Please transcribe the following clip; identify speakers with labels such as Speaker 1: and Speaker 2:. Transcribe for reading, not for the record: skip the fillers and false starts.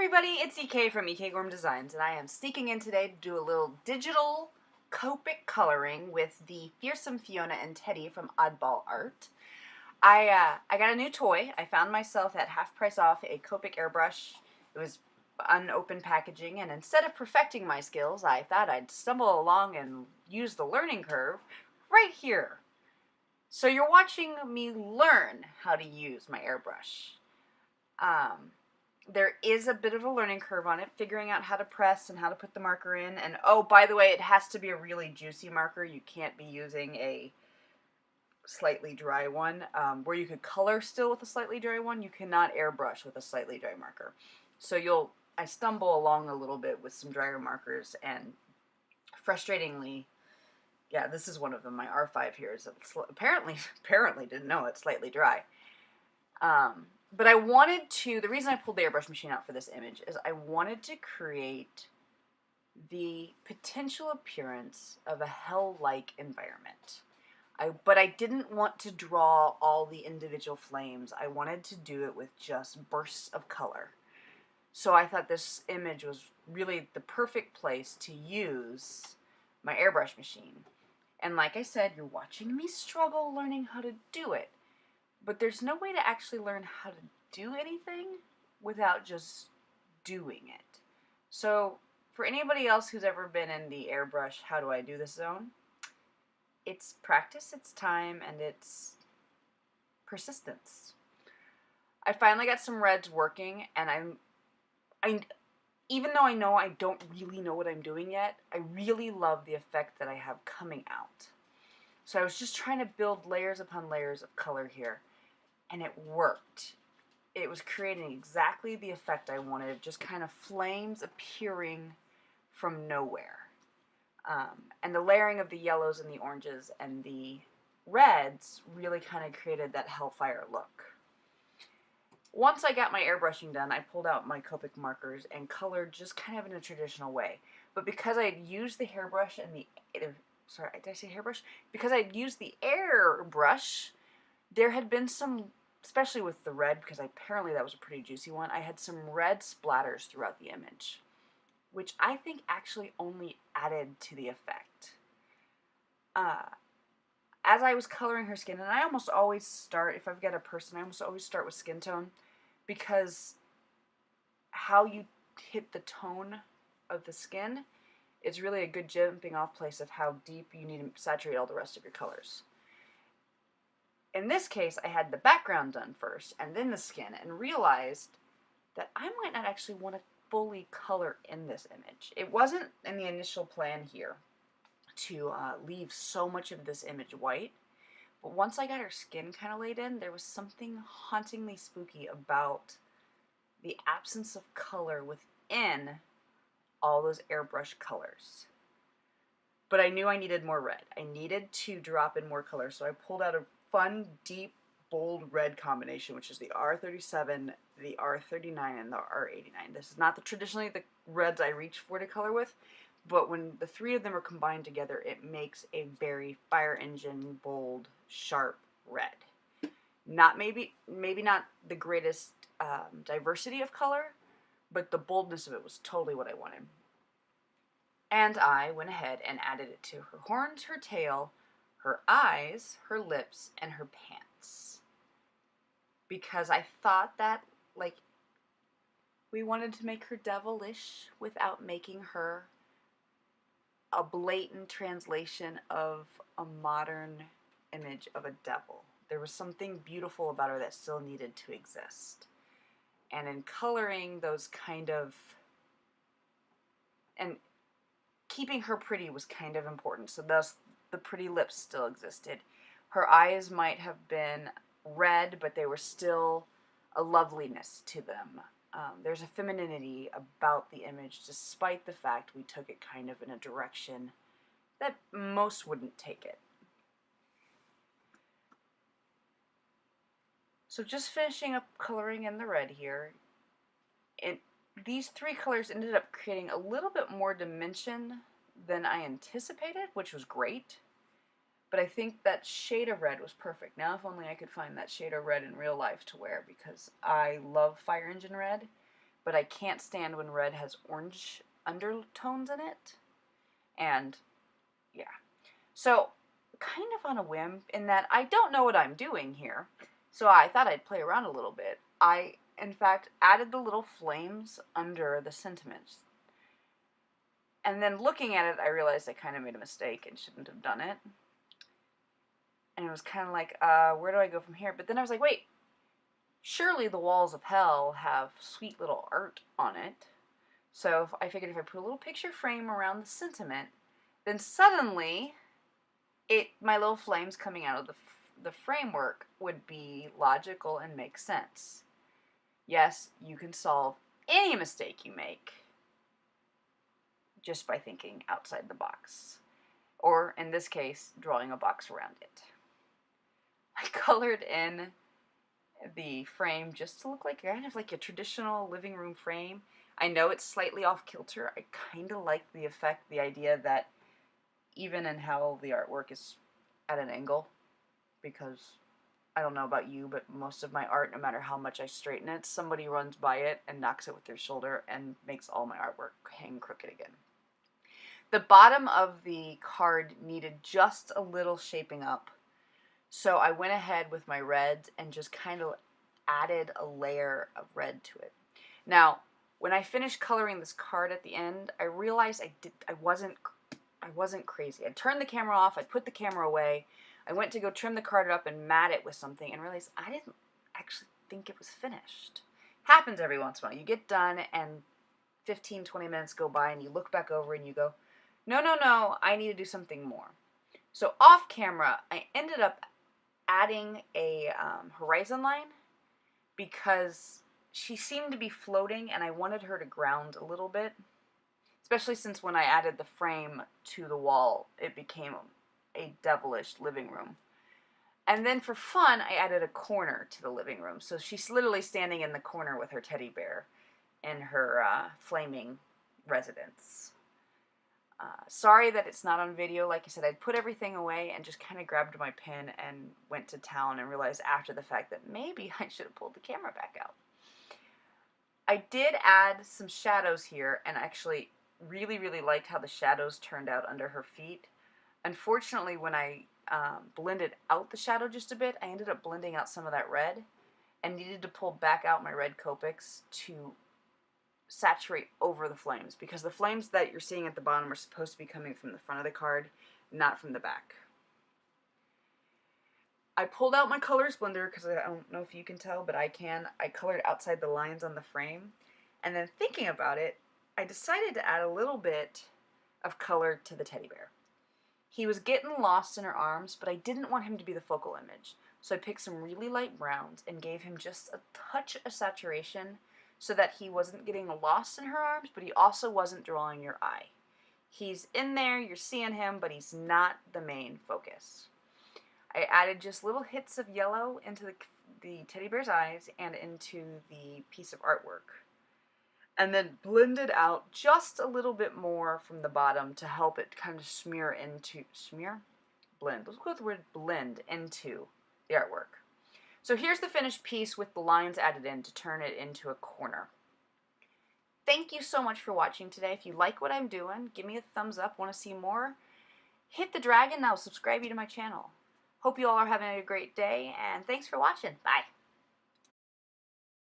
Speaker 1: everybody, it's EK from EK Gorm Designs, and I am sneaking in today to do a little digital Copic coloring with the Fearsome Fiona and Teddy from Oddball Art. I got a new toy. I found myself at half price off a Copic Airbrush. It was unopened packaging, and instead of perfecting my skills, I thought I'd stumble along and use the learning curve right here. So you're watching me learn how to use my airbrush. There is a bit of a learning curve on it, figuring out how to press and how to put the marker in. And oh, by the way, it has to be a really juicy marker. You can't be using a slightly dry one. Where you could color still with a slightly dry one, you cannot airbrush with a slightly dry marker. So I stumble along a little bit with some drier markers, and frustratingly, yeah, this is one of them. My R5 here is apparently didn't know it's slightly dry. But I wanted to, the reason I pulled the airbrush machine out for this image is I wanted to create the potential appearance of a hell-like environment. But I didn't want to draw all the individual flames. I wanted to do it with just bursts of color. So I thought this image was really the perfect place to use my airbrush machine. And like I said, you're watching me struggle learning how to do it. But there's no way to actually learn how to do anything without just doing it. So for anybody else who's ever been in the airbrush how do I do this zone, it's practice, it's time, and it's persistence. I finally got some reds working, and even though I know I don't really know what I'm doing yet, I really love the effect that I have coming out. So I was just trying to build layers upon layers of color here. And it worked. It was creating exactly the effect I wanted, just kind of flames appearing from nowhere. And the layering of the yellows and the oranges and the reds really kind of created that hellfire look. Once I got my airbrushing done, I pulled out my Copic markers and colored just kind of in a traditional way. But because I had used the hairbrush and sorry, did I say hairbrush? Because I'd used the airbrush, there had been some, especially with the red, because apparently that was a pretty juicy one, I had some red splatters throughout the image, which I think actually only added to the effect. As I was coloring her skin, and I almost always start, if I've got a person, I almost always start with skin tone, because how you hit the tone of the skin is really a good jumping off place of how deep you need to saturate all the rest of your colors. In this case, I had the background done first, and then the skin, and realized that I might not actually want to fully color in this image. It wasn't in the initial plan here to leave so much of this image white, but once I got her skin kind of laid in, there was something hauntingly spooky about the absence of color within all those airbrush colors. But I knew I needed more red. I needed to drop in more color, so I pulled out a fun, deep, bold red combination, which is the R37, the R39, and the R89. This is not traditionally the reds I reach for to color with, but when the three of them are combined together, it makes a very fire engine, bold, sharp red. Maybe not the greatest diversity of color, but the boldness of it was totally what I wanted. And I went ahead and added it to her horns, her tail, her eyes, her lips, and her pants. Because I thought that, we wanted to make her devilish without making her a blatant translation of a modern image of a devil. There was something beautiful about her that still needed to exist. And in coloring those and keeping her pretty was kind of important, so thus the pretty lips still existed. Her eyes might have been red, but they were still a loveliness to them. There's a femininity about the image, despite the fact we took it kind of in a direction that most wouldn't take it. So just finishing up coloring in the red here, these three colors ended up creating a little bit more dimension than I anticipated, which was great. But I think that shade of red was perfect. Now if only I could find that shade of red in real life to wear, because I love Fire Engine Red, but I can't stand when red has orange undertones in it. And yeah. So, kind of on a whim, in that I don't know what I'm doing here, so I thought I'd play around a little bit. I, in fact, added the little flames under the sentiments. And then looking at it, I realized I kind of made a mistake and shouldn't have done it. And it was kind of like, where do I go from here? But then I was like, wait, surely the walls of hell have sweet little art on it. So I figured if I put a little picture frame around the sentiment, then suddenly my little flames coming out of the framework would be logical and make sense. Yes, you can solve any mistake you make just by thinking outside the box. Or, in this case, drawing a box around it. I colored in the frame just to look like kind of like a traditional living room frame. I know it's slightly off kilter. I kind of like the effect, the idea that even in hell the artwork is at an angle, because I don't know about you, but most of my art, no matter how much I straighten it, somebody runs by it and knocks it with their shoulder and makes all my artwork hang crooked again. The bottom of the card needed just a little shaping up, so I went ahead with my reds and just kind of added a layer of red to it. Now, when I finished coloring this card at the end, I realized I wasn't crazy. I turned the camera off, I put the camera away, I went to go trim the card up and mat it with something and realized I didn't actually think it was finished. Happens every once in a while. You get done and 15, 20 minutes go by and you look back over and you go, no, I need to do something more. So off camera, I ended up adding a horizon line because she seemed to be floating and I wanted her to ground a little bit, especially since when I added the frame to the wall, it became a devilish living room. And then for fun, I added a corner to the living room. So she's literally standing in the corner with her teddy bear in her flaming residence. Sorry that it's not on video. Like I said, I'd put everything away and just kind of grabbed my pen and went to town and realized after the fact that maybe I should have pulled the camera back out. I did add some shadows here and actually really liked how the shadows turned out under her feet. Unfortunately, when I blended out the shadow just a bit, I ended up blending out some of that red and needed to pull back out my red Copics to saturate over the flames, because the flames that you're seeing at the bottom are supposed to be coming from the front of the card, not from the back. I pulled out my colors blender because I don't know if you can tell, but I can. I colored outside the lines on the frame, and then thinking about it, I decided to add a little bit of color to the teddy bear. He was getting lost in her arms, but I didn't want him to be the focal image, so I picked some really light browns and gave him just a touch of saturation so that he wasn't getting lost in her arms, but he also wasn't drawing your eye. He's in there, you're seeing him, but he's not the main focus. I added just little hits of yellow into the teddy bear's eyes and into the piece of artwork. And then blended out just a little bit more from the bottom to help it kind of blend. Let's go with the word blend into the artwork. So here's the finished piece with the lines added in to turn it into a corner. Thank you so much for watching today. If you like what I'm doing, give me a thumbs up. Want to see more? Hit the dragon, and I'll subscribe you to my channel. Hope you all are having a great day, and thanks for watching. Bye.